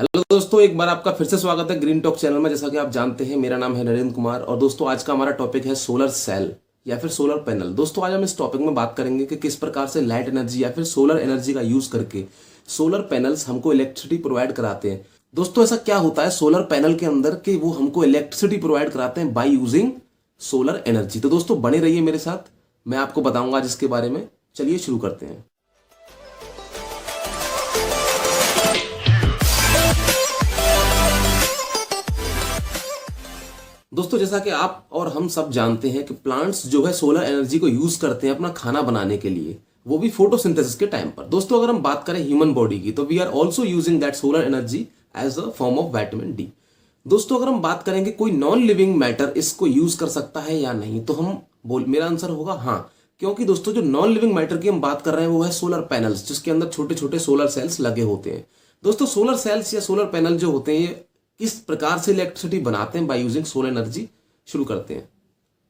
Hello दोस्तों, एक बार आपका फिर से स्वागत है ग्रीन टॉक चैनल में। जैसा कि आप जानते हैं, मेरा नाम है नरेंद्र कुमार और दोस्तों आज का हमारा टॉपिक है सोलर सेल या फिर सोलर पैनल। दोस्तों आज हम इस टॉपिक में बात करेंगे कि किस प्रकार से लाइट एनर्जी या फिर सोलर एनर्जी का यूज करके सोलर पैनल्स हमको इलेक्ट्रिसिटी प्रोवाइड कराते हैं। दोस्तों ऐसा क्या होता है सोलर पैनल के अंदर कि वो हमको इलेक्ट्रिसिटी प्रोवाइड कराते हैं बाय यूजिंग सोलर एनर्जी। तो दोस्तों बने रहिए मेरे साथ, मैं आपको बताऊंगा आज इसके बारे में। चलिए शुरू करते हैं। दोस्तों जैसा कि आप और हम सब जानते हैं कि प्लांट्स जो है सोलर एनर्जी को यूज करते हैं अपना खाना बनाने के लिए, वो भी फोटोसिंथेसिस के टाइम पर। दोस्तों अगर हम बात करें ह्यूमन बॉडी की, तो we are also using that solar energy as a form of vitamin D. दोस्तों अगर हम बात करेंगे कोई नॉन लिविंग मैटर इसको यूज कर सकता है या नहीं, तो मेरा आंसर होगा हाँ। क्योंकि दोस्तों जो नॉन लिविंग मैटर की हम बात कर रहे हैं वो है सोलर पैनल्स, जिसके अंदर छोटे छोटे सोलर सेल्स लगे होते हैं। दोस्तों सोलर सेल्स या सोलर पैनल जो होते हैं ये किस प्रकार से इलेक्ट्रिसिटी बनाते हैं बाय यूजिंग सोलर एनर्जी, शुरू करते हैं।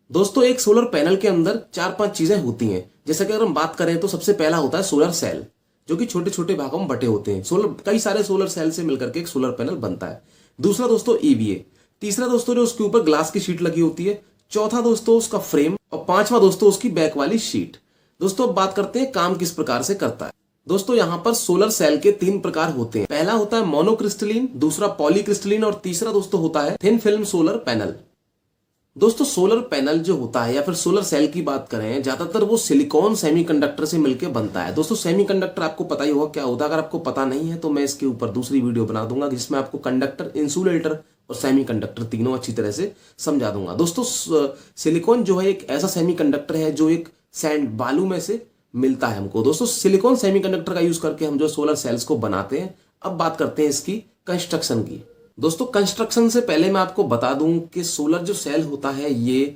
दोस्तों एक सोलर पैनल के अंदर 4-5 चीजें होती हैं। जैसे कि अगर हम बात करें तो सबसे पहला होता है सोलर सेल, जो कि छोटे छोटे भागों में बटे होते हैं। कई सारे सोलर सेल से मिलकर के एक सोलर पैनल बनता है। दूसरा दोस्तों ईवीए। तीसरा दोस्तों जो उसके ऊपर ग्लास की शीट लगी होती है। चौथा दोस्तों उसका फ्रेम, और पांचवा दोस्तों उसकी बैक वाली शीट। दोस्तों अब बात करते हैं काम किस प्रकार से करता है। दोस्तों यहां पर सोलर सेल के 3 प्रकार होते हैं। पहला होता है मोनोक्रिस्टलिन, दूसरा पॉलीक्रिस्टलिन और तीसरा दोस्तों होता है थिन फिल्म सोलर पैनल। दोस्तों सोलर पैनल जो होता है या फिर सोलर सेल की बात करें, ज्यादातर वो सिलिकॉन सेमीकंडक्टर से मिलकर बनता है। दोस्तों सेमीकंडक्टर आपको पता ही होगा क्या होता है। अगर आपको पता नहीं है तो मैं इसके ऊपर दूसरी वीडियो बना दूंगा जिसमें आपको कंडक्टर, इंसुलेटर और सेमीकंडक्टर तीनों अच्छी तरह से समझा दूंगा। दोस्तों सिलिकॉन जो है एक ऐसा सेमीकंडक्टर है जो एक सैंड, बालू में से मिलता है हमको। दोस्तों सिलिकॉन सेमीकंडक्टर का यूज करके हम जो सोलर सेल्स को बनाते हैं। अब बात करते हैं इसकी कंस्ट्रक्शन की। दोस्तों कंस्ट्रक्शन से पहले मैं आपको बता दूं कि सोलर जो सेल होता है ये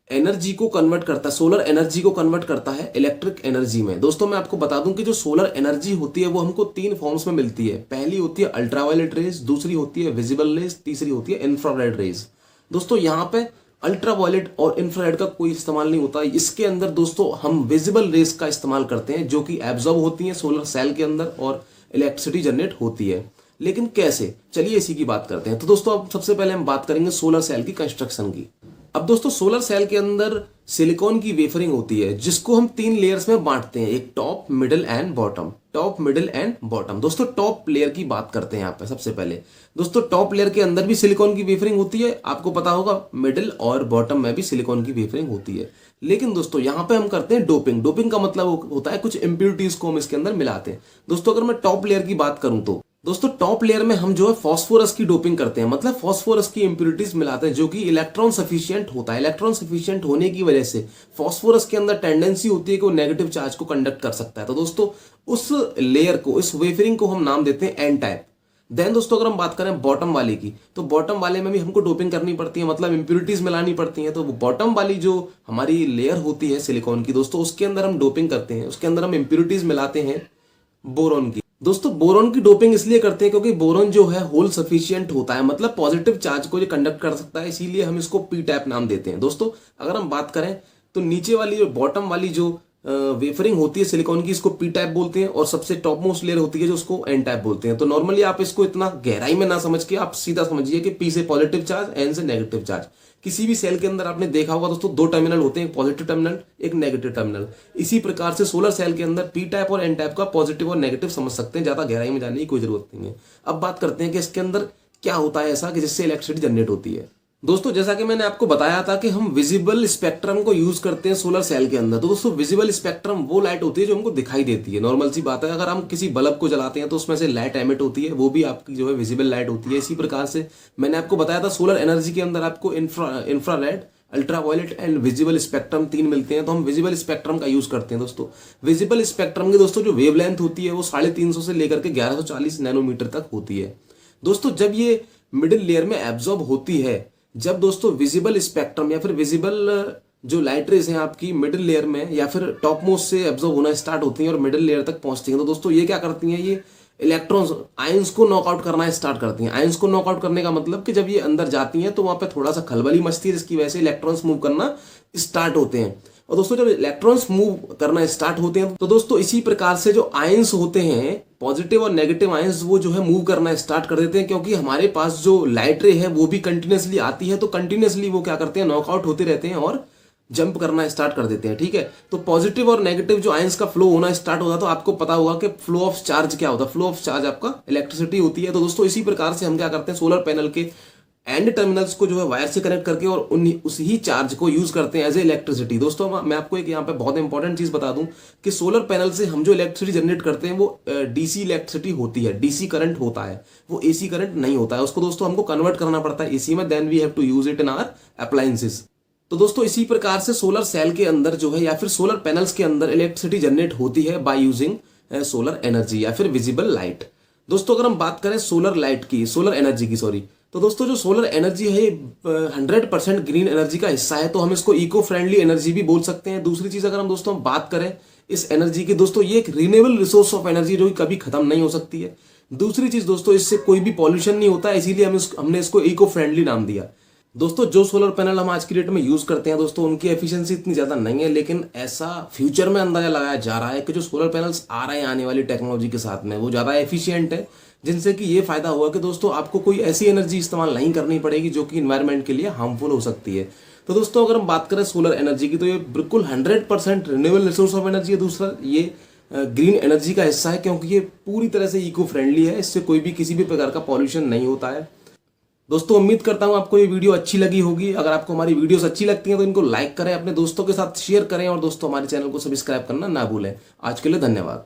एनर्जी को कन्वर्ट करता है, सोलर एनर्जी को कन्वर्ट करता है इलेक्ट्रिक एनर्जी में। दोस्तों मैं आपको बता दूं कि जो सोलर एनर्जी होती है वो हमको 3 फॉर्म्स में मिलती है। पहली होती है अल्ट्रावायलेट रेज, दूसरी होती है विजिबल रेज, तीसरी होती है इंफ्रारेड रेज। दोस्तों यहाँ पे अल्ट्रावायलेट और इंफ्रारेड का कोई इस्तेमाल नहीं होता। इसके अंदर दोस्तों हम विजिबल रेज का इस्तेमाल करते हैं, जो कि एब्जॉर्ब होती है सोलर सेल के अंदर और इलेक्ट्रिसिटी जनरेट होती है। लेकिन कैसे, चलिए इसी की बात करते हैं। तो दोस्तों अब सबसे पहले हम बात करेंगे सोलर सेल की कंस्ट्रक्शन की। अब दोस्तों सोलर सेल के अंदर सिलिकॉन की वेफरिंग होती है, जिसको हम 3 लेयर्स में बांटते हैं, एक top, middle and bottom. Top, middle and bottom. दोस्तों टॉप लेयर की बात करते हैं यहाँ पे सबसे पहले। दोस्तों टॉप लेयर के अंदर भी सिलिकॉन की वेफरिंग होती है, आपको पता होगा। मिडिल और बॉटम में भी सिलिकॉन की वेफरिंग होती है। लेकिन दोस्तों यहाँ पे हम करते हैं डोपिंग। डोपिंग का मतलब होता है कुछ इंप्योरिटीज को हम इसके अंदर मिलाते हैं। दोस्तों अगर मैं टॉप लेयर की बात करूं तो दोस्तों टॉप लेयर में हम जो है फास्फोरस की डोपिंग करते हैं, मतलब फास्फोरस की इंप्योरिटीज मिलाते हैं, जो कि इलेक्ट्रॉन सफिशिएंट होता है। इलेक्ट्रॉन सफिशिएंट होने की वजह से फास्फोरस के अंदर टेंडेंसी होती है कि वो नेगेटिव चार्ज को कंडक्ट कर सकता है। तो दोस्तों उस लेयर को, इस वेफरिंग को हम नाम देते हैं एन टाइप। देन दोस्तों अगर हम बात करें बॉटम वाले की, तो बॉटम वाले में भी हमको डोपिंग करनी पड़ती है, मतलब इंप्योरिटीज मिलानी पड़ती है। तो बॉटम वाली जो हमारी लेयर होती है सिलिकॉन की, दोस्तों उसके अंदर हम डोपिंग करते हैं, उसके अंदर हम इंप्योरिटीज मिलाते हैं बोरॉन की। दोस्तों बोरॉन की डोपिंग इसलिए करते हैं क्योंकि बोरॉन जो है होल सफिशिएंट होता है, मतलब पॉजिटिव चार्ज को ये कंडक्ट कर सकता है, इसीलिए हम इसको पी टाइप नाम देते हैं। दोस्तों अगर हम बात करें तो नीचे वाली जो बॉटम वाली जो वेफरिंग होती है सिलिकॉन की, इसको पी टाइप बोलते हैं, और सबसे टॉप मोस्ट लेयर होती है जो उसको एन टाइप बोलते हैं। तो नॉर्मली आप इसको इतना गहराई में ना समझ के आप सीधा समझिए कि पी से पॉजिटिव चार्ज, एन से नेगेटिव चार्ज। किसी भी सेल के अंदर आपने देखा होगा दोस्तों 2 टर्मिनल होते हैं, एक पॉजिटिव टर्मिनल, एक नेगेटिव टर्मिनल। इसी प्रकार से सोलर सेल के अंदर पी टाइप और एन टाइप का पॉजिटिव और नेगेटिव समझ सकते हैं, ज्यादा गहराई में जाने की कोई जरूरत नहीं है। अब बात करते हैं कि इसके अंदर क्या होता है ऐसा कि जिससे इलेक्ट्रिसिटी जनरेट होती है। दोस्तों जैसा कि मैंने आपको बताया था कि हम विजिबल स्पेक्ट्रम को यूज करते हैं सोलर सेल के अंदर। तो दोस्तों विजिबल स्पेक्ट्रम वो लाइट होती है जो हमको दिखाई देती है। नॉर्मल सी बात है, अगर हम किसी बल्ब को जलाते हैं तो उसमें से लाइट एमिट होती है, वो भी आपकी जो है विजिबल लाइट होती है। इसी प्रकार से मैंने आपको बताया था सोलर एनर्जी के अंदर आपको infrared, ultraviolet and visible spectrum 3 मिलते हैं। तो हम विजिबल स्पेक्ट्रम का यूज करते हैं। दोस्तों विजिबल स्पेक्ट्रम की दोस्तों जो वेवलेंथ होती है वो 350 से लेकर के 1140 नैनोमीटर तक होती है। दोस्तों जब ये मिडिल लेयर में एब्जॉर्ब होती है, जब दोस्तों विजिबल स्पेक्ट्रम या फिर विजिबल जो लाइट रेज हैं आपकी मिडिल लेयर में या फिर टॉप मोस्ट से एब्जॉर्ब होना स्टार्ट होती हैं और मिडिल लेयर तक पहुंचती हैं, तो दोस्तों ये क्या करती हैं, ये इलेक्ट्रॉन्स, आयंस को नॉकआउट करना स्टार्ट करती हैं। आयंस को नॉकआउट करने का मतलब कि जब ये अंदर जाती हैं तो वहां पे थोड़ा सा खलबली मचती है, जिसकी वजह से इलेक्ट्रॉन्स मूव करना स्टार्ट होते हैं। और दोस्तों जब इलेक्ट्रॉन्स मूव करना स्टार्ट होते हैं तो दोस्तों इसी प्रकार से जो आयंस होते हैं पॉजिटिव और नेगेटिव आयंस वो जो है मूव करना स्टार्ट कर देते हैं, क्योंकि हमारे पास जो लाइट रे है वो भी कंटिन्यूसली आती है, तो कंटिन्यूसली वो क्या करते हैं, नॉकआउट होते रहते हैं और जंप करना स्टार्ट कर देते हैं। ठीक है, तो पॉजिटिव और नेगेटिव जो आयंस का फ्लो होना स्टार्ट होता है, तो आपको पता होगा कि फ्लो ऑफ चार्ज क्या होता है। फ्लो ऑफ चार्ज आपका इलेक्ट्रिसिटी होती है। तो दोस्तों इसी प्रकार से हम क्या करते हैं, सोलर पैनल के एंड टर्मिनल्स को जो है वायर से कनेक्ट करके और उसी चार्ज को यूज करते हैं एज ए इलेक्ट्रिसिटी। दोस्तों मैं आपको एक यहाँ पे बहुत इंपॉर्टेंट चीज बता दूं कि सोलर पैनल से हम जो इलेक्ट्रिसिटी जनरेट करते हैं वो डीसी इलेक्ट्रिसिटी होती है, डीसी करंट होता है, वो एसी करंट नहीं होता है। उसको दोस्तों हमको कन्वर्ट करना पड़ता है एसी में, then we have to use it in our appliances. तो दोस्तों इसी प्रकार से सोलर सेल के अंदर जो है या फिर सोलर पैनल्स के अंदर इलेक्ट्रिसिटी जनरेट होती है बाय यूजिंग सोलर एनर्जी या फिर विजिबल लाइट। दोस्तों अगर हम बात करें सोलर लाइट की, सोलर एनर्जी की सॉरी, तो दोस्तों जो सोलर एनर्जी है 100% ग्रीन एनर्जी का हिस्सा है, तो हम इसको इको फ्रेंडली एनर्जी भी बोल सकते हैं। दूसरी चीज अगर हम दोस्तों बात करें इस एनर्जी की, दोस्तों ये एक रिन्यूएबल रिसोर्स ऑफ एनर्जी जो कि कभी खत्म नहीं हो सकती है। दूसरी चीज दोस्तों इससे कोई भी पॉल्यूशन नहीं होता है, इसीलिए हमने इसको इको फ्रेंडली नाम दिया। दोस्तों जो सोलर पैनल हम आज की डेट में यूज करते हैं दोस्तों, उनकी एफिशिएंसी इतनी ज्यादा नहीं है, लेकिन ऐसा फ्यूचर में अंदाजा लगाया जा रहा है कि जो सोलर पैनल्स आ रहे हैं आने वाली टेक्नोलॉजी के साथ में वो ज्यादा एफिशिएंट है, जिनसे कि ये फायदा होगा कि दोस्तों आपको कोई ऐसी एनर्जी इस्तेमाल नहीं करनी पड़ेगी जो कि इन्वायरमेंट के लिए हार्मफुल हो सकती है। तो दोस्तों अगर हम बात करें सोलर एनर्जी की, तो ये बिल्कुल 100% रिन्यूएबल रिसोर्स ऑफ एनर्जी है। दूसरा ये ग्रीन एनर्जी का हिस्सा है, क्योंकि ये पूरी तरह से इको फ्रेंडली है, इससे कोई भी किसी भी प्रकार का पॉल्यूशन नहीं होता है। दोस्तों उम्मीद करता हूं आपको ये वीडियो अच्छी लगी होगी। अगर आपको हमारी वीडियोस अच्छी लगती हैं तो इनको लाइक करें, अपने दोस्तों के साथ शेयर करें और दोस्तों हमारे चैनल को सब्सक्राइब करना ना भूलें। आज के लिए धन्यवाद।